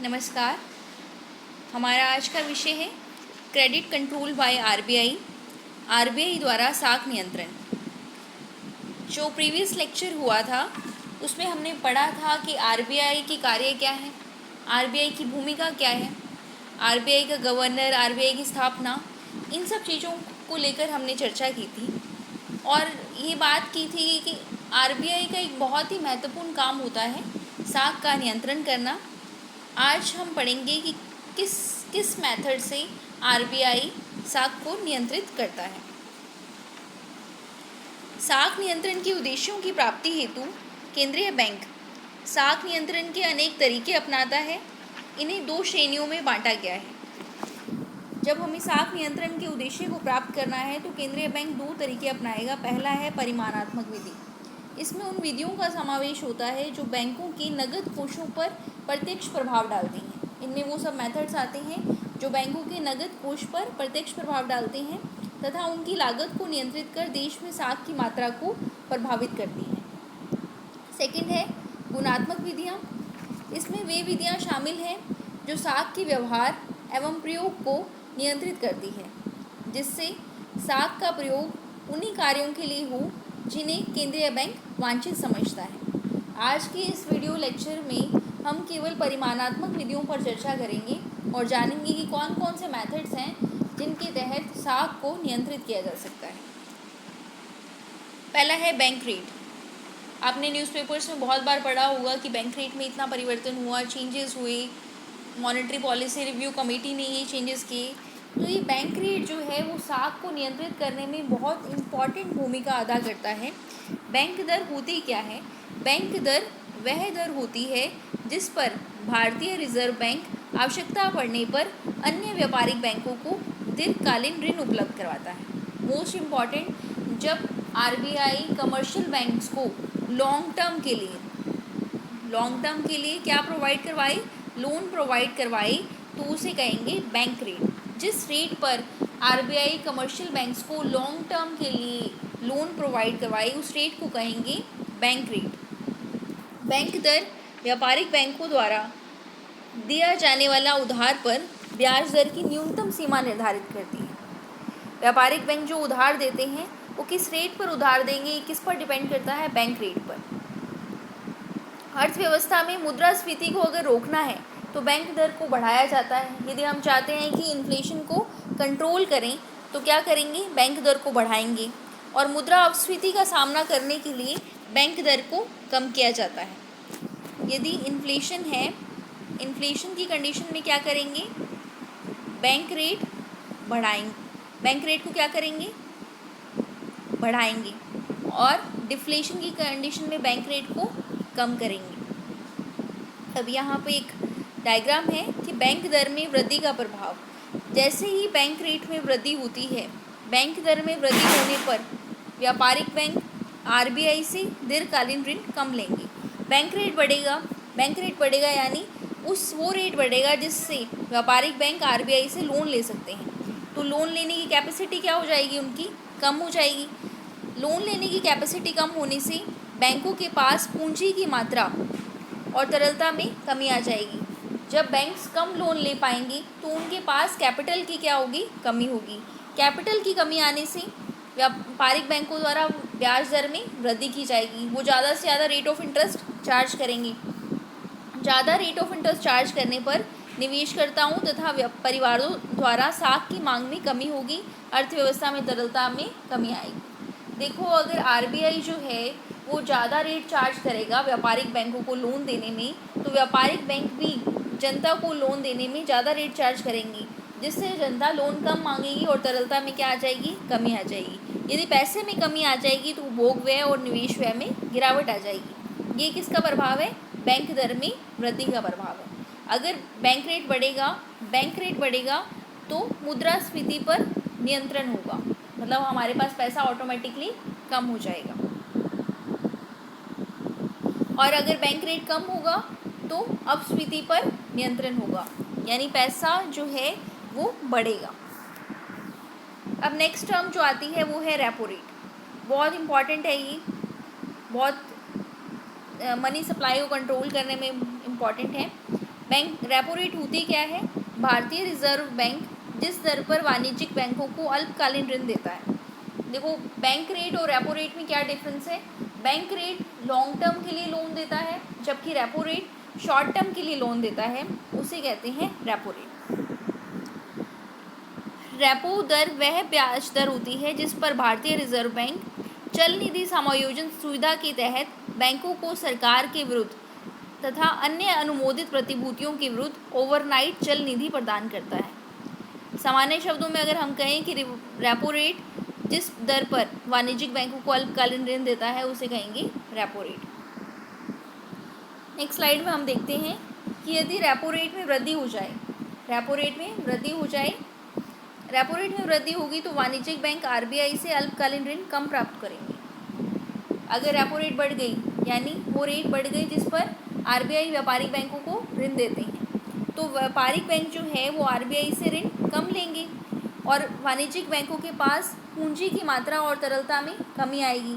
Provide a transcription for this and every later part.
नमस्कार। हमारा आज का विषय है credit control by RBI, RBI द्वारा साख नियंत्रण। जो प्रीवियस लेक्चर हुआ था उसमें हमने पढ़ा था कि आरबीआई की कार्य क्या है, आरबीआई की भूमिका क्या है, आरबीआई का गवर्नर, आरबीआई की स्थापना, इन सब चीज़ों को लेकर हमने चर्चा की थी। और ये बात की थी कि आरबीआई का एक बहुत ही महत्वपूर्ण काम होता है साख का नियंत्रण करना। आज हम पढ़ेंगे कि किस किस मेथड से आरबीआई साख को नियंत्रित करता है। साख नियंत्रण के उद्देश्यों की प्राप्ति हेतु केंद्रीय बैंक साख नियंत्रण के अनेक तरीके अपनाता है। इन्हें दो श्रेणियों में बांटा गया है। जब हमें साख नियंत्रण के उद्देश्य को प्राप्त करना है तो केंद्रीय बैंक दो तरीके अपनाएगा। पहला है परिमाणात्मक विधि। इसमें उन विधियों का समावेश होता है जो बैंकों के नकद कोषों पर प्रत्यक्ष प्रभाव डालती हैं। इनमें वो सब मेथड्स आते हैं जो बैंकों के नकद कोष पर प्रत्यक्ष प्रभाव डालते हैं तथा उनकी लागत को नियंत्रित कर देश में साख की मात्रा को प्रभावित करती हैं। सेकंड है गुणात्मक विधियाँ। इसमें वे विधियाँ शामिल हैं जो साख के व्यवहार एवं प्रयोग को नियंत्रित करती है, जिससे साख का प्रयोग उन्हीं कार्यों के लिए हो जिन्हें केंद्रीय बैंक वांछित समझता है। आज के इस वीडियो लेक्चर में हम केवल परिमाणात्मक विधियों पर चर्चा करेंगे और जानेंगे कि कौन कौन से मेथड्स हैं जिनके तहत साख को नियंत्रित किया जा सकता है। पहला है बैंक रेट। आपने न्यूज़पेपर्स में बहुत बार पढ़ा होगा कि बैंक रेट में इतना परिवर्तन हुआ, चेंजेस हुए, मॉनेटरी पॉलिसी रिव्यू कमेटी ने ये चेंजेस किए। तो ये बैंक रेट जो है वो साख को नियंत्रित करने में बहुत इम्पॉर्टेंट भूमिका अदा करता है। बैंक दर होती क्या है? बैंक दर वह दर होती है जिस पर भारतीय रिजर्व बैंक आवश्यकता पड़ने पर अन्य व्यापारिक बैंकों को दीर्घकालीन ऋण उपलब्ध करवाता है। मोस्ट इम्पॉर्टेंट, जब आरबीआई कमर्शियल बैंक्स को लॉन्ग टर्म के लिए क्या प्रोवाइड करवाए? लोन प्रोवाइड करवाए, तो उसे कहेंगे बैंक रेट। जिस रेट पर आरबीआई कमर्शियल बैंक्स को लॉन्ग टर्म के लिए लोन प्रोवाइड करवाए उस रेट को कहेंगे बैंक रेट। बैंक दर व्यापारिक बैंकों द्वारा दिया जाने वाला उधार पर ब्याज दर की न्यूनतम सीमा निर्धारित करती है। व्यापारिक बैंक जो उधार देते हैं वो किस रेट पर उधार देंगे, किस पर डिपेंड करता है? बैंक रेट पर। अर्थव्यवस्था में मुद्रास्फीति को अगर रोकना है तो बैंक दर को बढ़ाया जाता है। यदि हम चाहते हैं कि इन्फ्लेशन को कंट्रोल करें तो क्या करेंगे? बैंक दर को बढ़ाएंगे। और मुद्रास्फीति का सामना करने के लिए बैंक दर को कम किया जाता है। यदि इन्फ्लेशन है, इन्फ्लेशन की कंडीशन में क्या करेंगे? बैंक रेट बढ़ाएंगे। बैंक रेट को क्या करेंगे? बढ़ाएंगे। और डिफ्लेशन की कंडीशन में बैंक रेट को कम करेंगे। अब यहाँ पे एक डायग्राम है कि बैंक दर में वृद्धि का प्रभाव। जैसे ही बैंक रेट में वृद्धि होती है, बैंक दर में वृद्धि होने पर व्यापारिक बैंक आरबीआई से दीर्घकालीन ऋण कम लेंगे। बैंक रेट बढ़ेगा यानी वो रेट बढ़ेगा जिससे व्यापारिक बैंक आरबीआई से लोन ले सकते हैं। तो लोन लेने की कैपेसिटी क्या हो जाएगी? उनकी कम हो जाएगी। लोन लेने की कैपेसिटी कम होने से बैंकों के पास पूंजी की मात्रा और तरलता में कमी आ जाएगी। जब बैंक्स कम लोन ले पाएंगी तो उनके पास कैपिटल की क्या होगी? कमी होगी। कैपिटल की कमी आने से व्यापारिक बैंकों द्वारा ब्याज दर में वृद्धि की जाएगी। वो ज़्यादा से ज़्यादा रेट ऑफ इंटरेस्ट चार्ज करेंगे। ज़्यादा रेट ऑफ इंटरेस्ट चार्ज करने पर निवेशकर्ताओं तथा परिवारों द्वारा साख की मांग में कमी होगी, अर्थव्यवस्था में तरलता में कमी आएगी। देखो, अगर आरबीआई जो है वो ज़्यादा रेट चार्ज करेगा व्यापारिक बैंकों को लोन देने में, तो व्यापारिक बैंक भी जनता को लोन देने में ज़्यादा रेट चार्ज करेंगी, जिससे जनता लोन कम मांगेगी और तरलता में क्या आ जाएगी? कमी आ जाएगी। यदि पैसे में कमी आ जाएगी तो भोग व्यय और निवेश व्यय में गिरावट आ जाएगी। ये किसका प्रभाव है? बैंक दर में वृद्धि का प्रभाव है। अगर बैंक रेट बढ़ेगा तो मुद्रास्फीति पर नियंत्रण होगा, मतलब हमारे पास पैसा ऑटोमेटिकली कम हो जाएगा। और अगर बैंक रेट कम होगा तो अपस्फीति पर नियंत्रण होगा, यानी पैसा जो है वो बढ़ेगा। अब नेक्स्ट टर्म जो आती है वो है रेपो रेट। बहुत इम्पॉर्टेंट है ये, बहुत मनी सप्लाई को कंट्रोल करने में इम्पॉर्टेंट है। बैंक रेपो रेट होती क्या है? भारतीय रिजर्व बैंक जिस दर पर वाणिज्यिक बैंकों को अल्पकालीन ऋण देता है। देखो, बैंक रेट और रेपो रेट में क्या डिफरेंस है? बैंक रेट लॉन्ग टर्म के लिए लोन देता है, जबकि रेपो रेट शॉर्ट टर्म के लिए लोन देता है, उसे कहते हैं रेपो रेट। रेपो दर वह ब्याज दर होती है जिस पर भारतीय रिजर्व बैंक चल निधि समायोजन सुविधा के तहत बैंकों को सरकार के विरुद्ध तथा अन्य अनुमोदित प्रतिभूतियों के विरुद्ध ओवरनाइट चल निधि प्रदान करता है। सामान्य शब्दों में अगर हम कहें कि रेपो रेट जिस दर पर वाणिज्यिक बैंकों को अल्पकालीन ऋण देता है, उसे कहेंगे रेपो रेट। नेक्स्ट स्लाइड में हम देखते हैं कि यदि रेपो रेट में वृद्धि हो जाए, रेपो रेट में वृद्धि हो जाए, रेपो रेट में वृद्धि होगी तो वाणिज्यिक बैंक आरबीआई से अल्पकालीन ऋण कम प्राप्त करेंगे। अगर रेपो रेट बढ़ गई, यानी वो रेट बढ़ गई जिस पर आरबीआई व्यापारिक बैंकों को ऋण देते हैं, तो व्यापारिक बैंक जो है वो आरबीआई से ऋण कम लेंगे और वाणिज्यिक बैंकों के पास पूंजी की मात्रा और तरलता में कमी आएगी।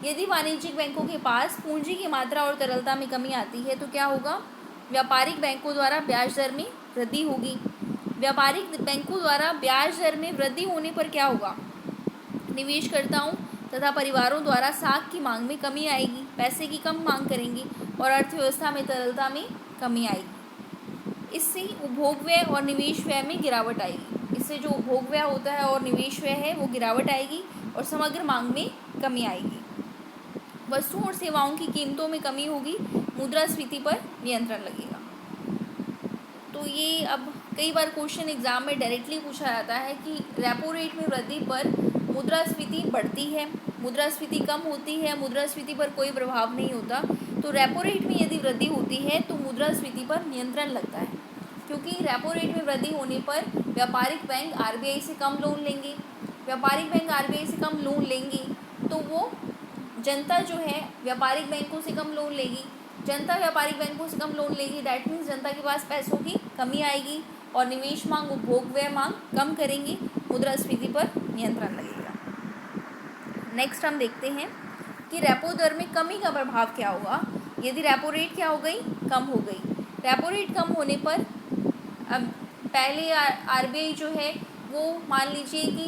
यदि वाणिज्यिक बैंकों के पास पूंजी की मात्रा और तरलता में कमी आती है तो क्या होगा? व्यापारिक बैंकों द्वारा ब्याज दर में वृद्धि होगी। व्यापारिक बैंकों द्वारा ब्याज दर में वृद्धि होने पर क्या होगा? निवेशकर्ताओं तथा परिवारों द्वारा साख की मांग में कमी आएगी, पैसे की कम मांग करेंगे और अर्थव्यवस्था में तरलता में कमी आएगी। इससे उपभोग व्यय और निवेश व्यय में गिरावट आएगी। इससे जो उपभोग व्यय होता है और निवेश व्यय है वो गिरावट आएगी और समग्र मांग में कमी आएगी। वस्तुओं और सेवाओं की कीमतों में कमी होगी, मुद्रास्फीति पर नियंत्रण लगेगा। तो ये अब कई बार क्वेश्चन एग्जाम में डायरेक्टली पूछा जाता है कि रेपो रेट में वृद्धि पर मुद्रास्फीति बढ़ती है, मुद्रास्फीति कम होती है, मुद्रास्फीति पर कोई प्रभाव नहीं होता। तो रेपो रेट में यदि वृद्धि होती है तो मुद्रास्फीति पर नियंत्रण लगता है, क्योंकि रेपो रेट में वृद्धि होने पर व्यापारिक बैंक आरबीआई से कम लोन लेंगे। व्यापारिक बैंक आरबीआई से कम लोन लेंगी तो वो जनता जो है व्यापारिक बैंकों से कम लोन लेगी, जनता व्यापारिक बैंकों से कम लोन लेगी, दैट मीन्स जनता के पास पैसों की कमी आएगी और निवेश मांग, उपभोग व्यय मांग कम करेंगी, मुद्रास्फीति पर नियंत्रण लगेगा। नेक्स्ट हम देखते हैं कि रेपो दर में कमी का प्रभाव क्या होगा यदि रेपो रेट क्या हो गई? कम हो गई। रेपो रेट कम होने पर अब पहले आरबीआई जो है वो मान लीजिए कि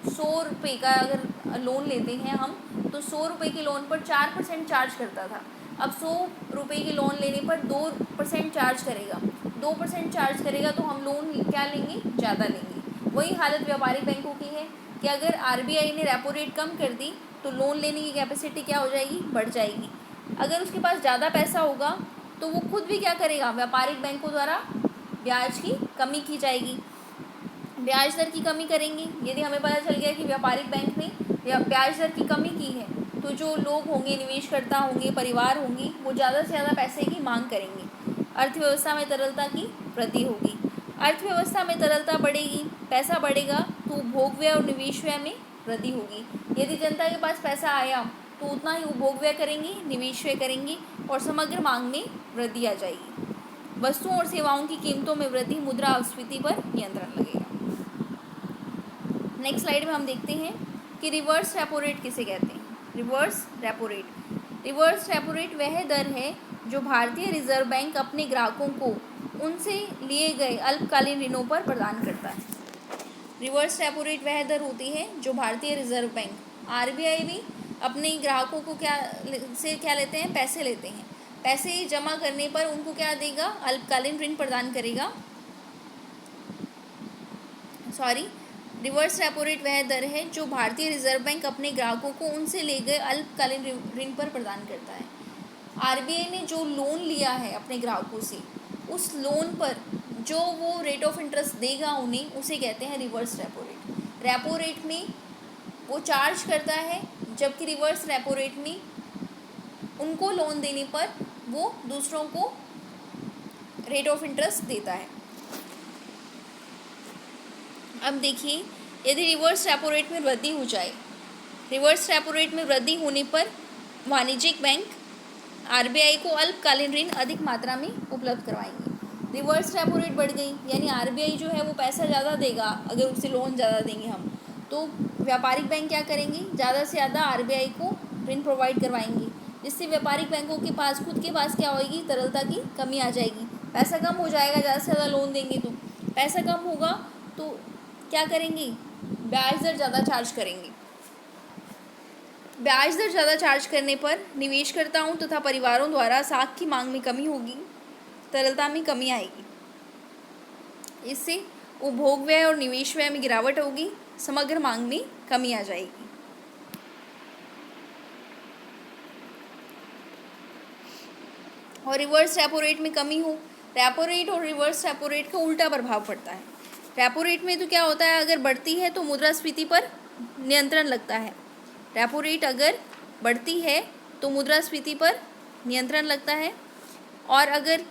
100 रुपये का अगर लोन लेते हैं हम, तो 100 रुपये के लोन पर 4% चार्ज करता था। अब 100 रुपये के लोन लेने पर 2% चार्ज करेगा, 2% चार्ज करेगा तो हम लोन क्या लेंगे? ज़्यादा लेंगे। वही हालत व्यापारिक बैंकों की है कि अगर आरबीआई ने रेपो रेट कम कर दी तो लोन लेने की कैपेसिटी क्या हो जाएगी? बढ़ जाएगी। अगर उसके पास ज़्यादा पैसा होगा तो वो खुद भी क्या करेगा? व्यापारिक बैंकों द्वारा ब्याज की कमी की जाएगी, ब्याज दर की कमी करेंगे। यदि हमें पता चल गया कि व्यापारिक बैंक ने ब्याज दर की कमी की है तो जो लोग होंगे, निवेशकर्ता होंगे, परिवार होंगी, वो ज़्यादा से ज़्यादा पैसे की मांग करेंगे। अर्थव्यवस्था में तरलता की वृद्धि होगी। अर्थव्यवस्था में तरलता बढ़ेगी, पैसा बढ़ेगा तो उपभोग व्यय और निवेश व्यय में वृद्धि होगी। यदि जनता के पास पैसा आया तो उतना ही उपभोग व्यय करेंगी, निवेश व्यय करेंगी और समग्र मांग में वृद्धि आ जाएगी। वस्तुओं और सेवाओं की कीमतों में वृद्धि, मुद्रास्फीति पर नियंत्रण लगेगा। नेक्स्ट स्लाइड में हम देखते हैं कि रिवर्स रेपो रेट किसे कहते हैं। Reverse repo rate, reverse repo rate वह दर है जो भारतीय रिजर्व बैंक अपने ग्राहकों को उनसे लिए गए अल्पकालीन ऋणों पर प्रदान करता है। रिवर्स रेपो रेट वह दर होती है जो भारतीय रिजर्व बैंक, आरबीआई भी अपने ग्राहकों को क्या लेते हैं? पैसे लेते हैं। पैसे जमा करने पर उनको क्या देगा? अल्पकालीन ऋण प्रदान करेगा। रिवर्स रेपो रेट वह दर है जो भारतीय रिजर्व बैंक अपने ग्राहकों को उनसे ले गए अल्पकालीन ऋण पर प्रदान करता है। आरबीआई ने जो लोन लिया है अपने ग्राहकों से, उस लोन पर जो वो रेट ऑफ इंटरेस्ट देगा उन्हें, उसे कहते हैं reverse repo rate. Repo rate में वो चार्ज करता है, जबकि रिवर्स रेपो रेट में उनको लोन देने पर वो दूसरों को रेट ऑफ इंटरेस्ट देता है। अब देखिए, यदि रिवर्स रेपो रेट में वृद्धि हो जाए, रिवर्स रेपो रेट में वृद्धि होने पर वाणिज्यिक बैंक आरबीआई को अल्पकालीन ऋण अधिक मात्रा में उपलब्ध करवाएंगे। रिवर्स रेपो रेट बढ़ गई यानी आरबीआई जो है वो पैसा ज़्यादा देगा, अगर उससे लोन ज़्यादा देंगे हम, तो व्यापारिक बैंक क्या करेंगे? ज़्यादा से ज़्यादा आरबीआई को ऋण प्रोवाइड करवाएंगे, जिससे व्यापारिक बैंकों के पास खुद के पास क्या होगी? तरलता की कमी आ जाएगी। पैसा कम हो जाएगा, ज़्यादा से ज़्यादा लोन देंगे तो पैसा कम होगा, तो क्या करेंगे, ब्याज दर ज़्यादा चार्ज करेंगे। ब्याज दर ज़्यादा चार्ज करने पर निवेशकर्ताओं तथा परिवारों द्वारा साख की मांग में कमी होगी, तरलता में कमी आएगी। इससे उपभोग व्यय और निवेश व्यय में गिरावट होगी, समग्र मांग में कमी आ जाएगी। और रिवर्स रेपो रेट में कमी हो, रेपो रेट और रिवर्स रेपो रेट का उल्टा प्रभाव पड़ता है। रेपो रेट में तो क्या होता है, अगर बढ़ती है तो मुद्रास्फीति पर नियंत्रण लगता है। रेपो रेट अगर बढ़ती है तो मुद्रास्फीति पर नियंत्रण लगता है, और अगर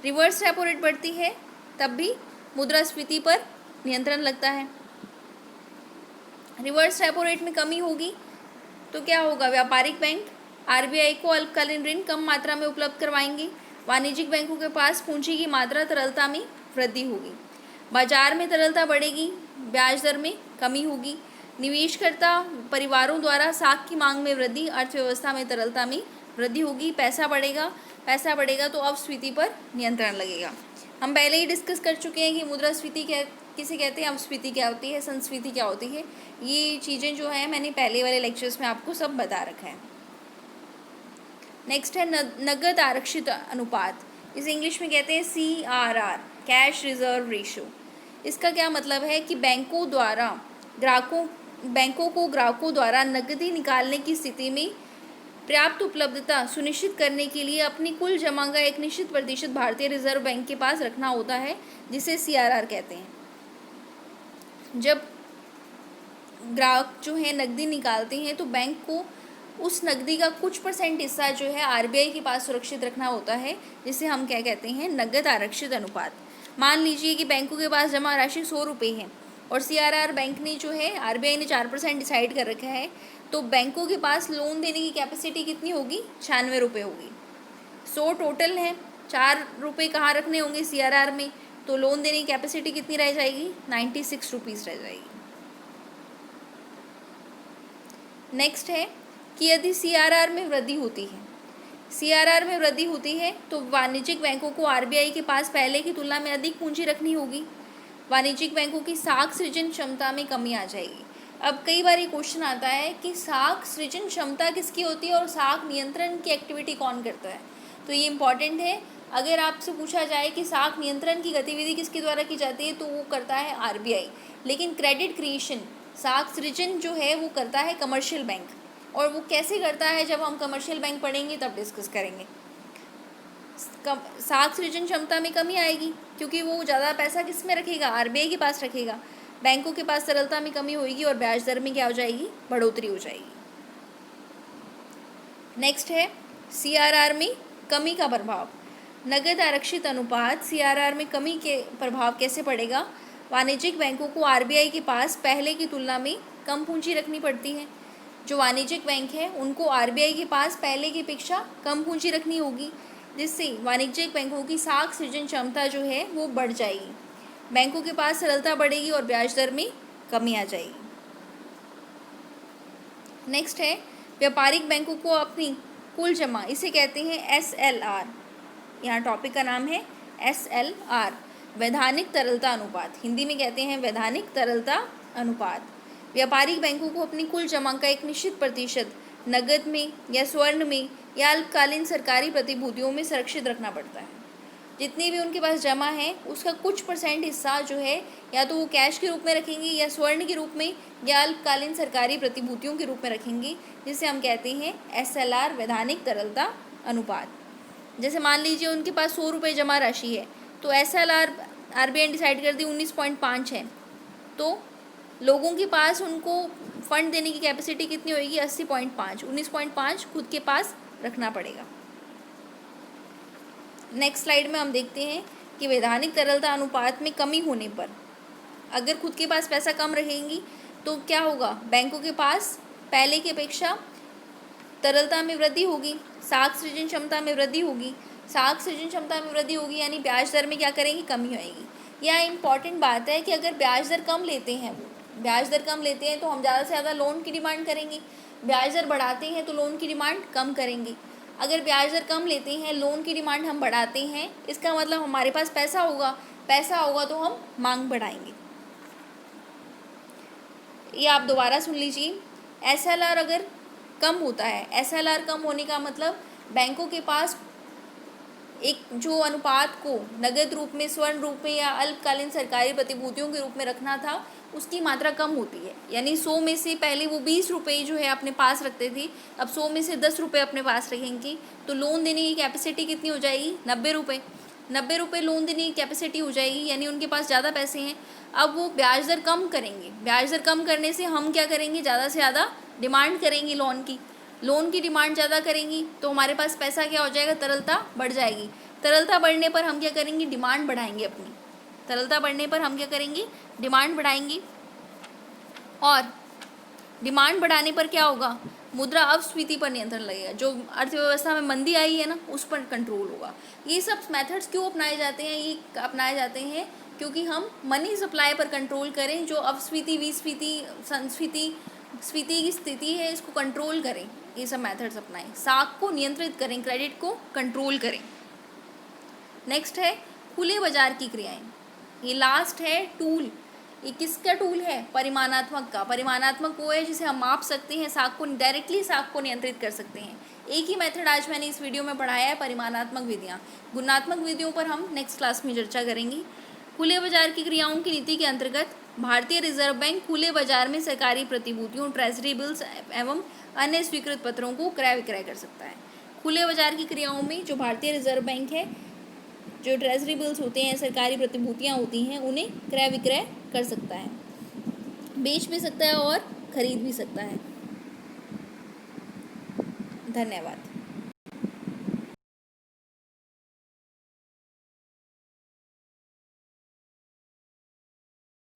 रिवर्स रेपो रेट बढ़ती है तब भी मुद्रास्फीति पर नियंत्रण लगता है। रिवर्स रेपो रेट में कमी होगी तो क्या होगा, व्यापारिक बैंक आरबीआई को अल्पकालीन ऋण कम मात्रा में उपलब्ध करवाएंगे, वाणिज्यिक बैंकों के पास पूंजी की मात्रा तरलता में वृद्धि होगी, बाजार में तरलता बढ़ेगी, ब्याज दर में कमी होगी, निवेशकर्ता परिवारों द्वारा साख की मांग में वृद्धि, अर्थव्यवस्था में तरलता में वृद्धि होगी, पैसा बढ़ेगा तो अपस्फीति पर नियंत्रण लगेगा। हम पहले ही डिस्कस कर चुके हैं कि मुद्रास्फीति क्या किसे कहते हैं, अपस्फीति क्या होती है, संस्फीति क्या होती है। ये चीज़ें जो है मैंने पहले वाले लेक्चर्स में आपको सब बता रखा है। नेक्स्ट है नगद आरक्षित अनुपात, इसे इंग्लिश में कहते हैं CRR, कैश रिजर्व रेशो। इसका क्या मतलब है कि बैंकों को ग्राहकों द्वारा नकदी निकालने की स्थिति में पर्याप्त उपलब्धता सुनिश्चित करने के लिए अपनी कुल जमा का एक निश्चित प्रतिशत भारतीय रिजर्व बैंक के पास रखना होता है, जिसे CRR कहते हैं। जब ग्राहक जो है नकदी निकालते हैं तो बैंक को उस नकदी का कुछ % हिस्सा जो है आरबीआई के पास सुरक्षित रखना होता है, जिसे हम क्या कहते हैं, नगद आरक्षित अनुपात। मान लीजिए कि बैंकों के पास जमा राशि 100 रुपये है और CRR बैंक ने जो है आरबीआई ने 4% डिसाइड कर रखा है, तो बैंकों के पास लोन देने की कैपेसिटी कितनी होगी, 96 रुपये होगी। 100 टोटल है, 4 रुपये कहाँ रखने होंगे CRR में, तो लोन देने की कैपेसिटी कितनी रह जाएगी, 96 रुपीज़ रह जाएगी। नेक्स्ट है कि यदि CRR में वृद्धि होती है तो वाणिज्यिक बैंकों को आरबीआई के पास पहले की तुलना में अधिक पूंजी रखनी होगी, वाणिज्यिक बैंकों की साख सृजन क्षमता में कमी आ जाएगी। अब कई बार ये क्वेश्चन आता है कि साख सृजन क्षमता किसकी होती है और साख नियंत्रण की एक्टिविटी कौन करता है, तो ये इंपॉर्टेंट है। अगर आपसे पूछा जाए कि साख नियंत्रण की गतिविधि किसके द्वारा की जाती है, तो वो करता है आरबीआई, लेकिन क्रेडिट क्रिएशन, साख सृजन जो है वो करता है कमर्शियल बैंक। और वो कैसे करता है, जब हम कमर्शियल बैंक पढ़ेंगे तब डिस्कस करेंगे। साख सृजन क्षमता में कमी आएगी क्योंकि वो ज़्यादा पैसा किस में रखेगा, आरबीआई के पास रखेगा, बैंकों के पास तरलता में कमी होगी और ब्याज दर में क्या हो जाएगी, बढ़ोतरी हो जाएगी। नेक्स्ट है CRR में कमी का प्रभाव। नगद आरक्षित अनुपात CRR में कमी के प्रभाव कैसे पड़ेगा, वाणिज्यिक बैंकों को आरबीआई के पास पहले की तुलना में कम पूंजी रखनी पड़ती है। जो वाणिज्यिक बैंक है उनको आरबीआई के पास पहले की अपेक्षा कम पूंजी रखनी होगी, जिससे वाणिज्यिक बैंकों की साख सृजन क्षमता जो है वो बढ़ जाएगी, बैंकों के पास तरलता बढ़ेगी और ब्याज दर में कमी आ जाएगी। नेक्स्ट है व्यापारिक बैंकों को अपनी कुल जमा, इसे कहते हैं SLR, यहाँ टॉपिक का नाम है SLR, वैधानिक तरलता अनुपात, हिंदी में कहते हैं वैधानिक तरलता अनुपात। व्यापारिक बैंकों को अपनी कुल जमा का एक निश्चित प्रतिशत नगद में या स्वर्ण में या अल्पकालीन सरकारी प्रतिभूतियों में सुरक्षित रखना पड़ता है। जितनी भी उनके पास जमा है उसका कुछ % हिस्सा जो है या तो वो कैश के रूप में रखेंगे या स्वर्ण के रूप में या अल्पकालीन सरकारी प्रतिभूतियों के रूप में रखेंगे, जिसे हम कहते हैं SLR, वैधानिक तरलता अनुपात। जैसे मान लीजिए उनके पास 100 रुपये जमा राशि है तो SLR आरबीआई ने डिसाइड कर दी 19.5 है, तो लोगों के पास उनको फंड देने की कैपेसिटी कितनी होगी, 80.5, 19.5 खुद के पास रखना पड़ेगा। नेक्स्ट स्लाइड में हम देखते हैं कि वैधानिक तरलता अनुपात में कमी होने पर अगर खुद के पास पैसा कम रहेंगी तो क्या होगा, बैंकों के पास पहले की अपेक्षा तरलता में वृद्धि होगी, साख सृजन क्षमता में वृद्धि होगी, साख सृजन क्षमता में वृद्धि होगी यानी ब्याज दर में क्या करेंगी, कमी आएगी। यह इंपॉर्टेंट बात है कि अगर ब्याज दर कम लेते हैं तो हम ज़्यादा से ज़्यादा लोन की डिमांड करेंगे, ब्याज दर बढ़ाते हैं तो लोन की डिमांड कम करेंगे। अगर ब्याज दर कम लेते हैं, लोन की डिमांड हम बढ़ाते हैं, इसका मतलब हमारे पास पैसा होगा, पैसा होगा तो हम मांग बढ़ाएंगे। ये आप दोबारा सुन लीजिए। एसएलआर अगर कम होता है, एसएलआर कम होने का मतलब बैंकों के पास एक जो अनुपात को नगद रूप में, स्वर्ण रूप में या अल्पकालीन सरकारी प्रतिभूतियों के रूप में रखना था, उसकी मात्रा कम होती है। यानी 100 में से पहले वो 20 रुपये जो है अपने पास रखते थे, अब 100 में से 10 रुपये अपने पास रखेंगे, तो लोन देने की कैपेसिटी कितनी हो जाएगी? 90 रुपये। 90 रुपये लोन देने की कैपेसिटी हो जाएगी, यानी उनके पास ज़्यादा पैसे हैं। अब वो ब्याज दर कम करेंगे, ब्याज दर कम करने से हम क्या करेंगे? ज़्यादा से ज़्यादा डिमांड करेंगे लोन की डिमांड ज़्यादा करेंगी, तो हमारे पास पैसा क्या हो जाएगा? तरलता बढ़ जाएगी। तरलता बढ़ने पर हम क्या करेंगे? डिमांड बढ़ाएंगे अपनी। तरलता बढ़ने पर हम क्या करेंगे? डिमांड बढ़ाएंगे। और डिमांड बढ़ाने पर क्या होगा? मुद्रा अपस्फीति पर नियंत्रण लगेगा। जो अर्थव्यवस्था में मंदी आई है ना, उस पर कंट्रोल होगा। ये सब मेथड्स क्यों अपनाए जाते हैं? ये अपनाए जाते हैं क्योंकि हम मनी सप्लाई पर कंट्रोल करें, जो अपस्फीति, विस्फीति, संस्फीति, स्फीति की स्थिति है, इसको कंट्रोल करें। ये सब मेथड्स अपनाएं, साख को नियंत्रित करें, क्रेडिट को कंट्रोल करें। नेक्स्ट है खुले बाजार की क्रियाएं। ये लास्ट है टूल। ये किसका टूल है? परिमाणात्मक का। परिमाणात्मक वो है जिसे हम माप सकते हैं, साख को डायरेक्टली साख को नियंत्रित कर सकते हैं। एक ही मेथड आज मैंने इस वीडियो में पढ़ाया है, परिमाणात्मक विधियाँ। गुणात्मक विधियों पर हम नेक्स्ट क्लास में चर्चा करेंगे। खुले बाजार की क्रियाओं की नीति के अंतर्गत भारतीय रिजर्व बैंक खुले बाजार में सरकारी प्रतिभूतियों, ट्रेजरी बिल्स एवं अन्य स्वीकृत पत्रों को क्रय विक्रय कर सकता है। खुले बाजार की क्रियाओं में जो भारतीय रिजर्व बैंक है, जो ट्रेजरी बिल्स होते हैं, सरकारी प्रतिभूतियाँ होती हैं, उन्हें क्रय विक्रय कर सकता है, बेच भी सकता है और खरीद भी सकता है। धन्यवाद।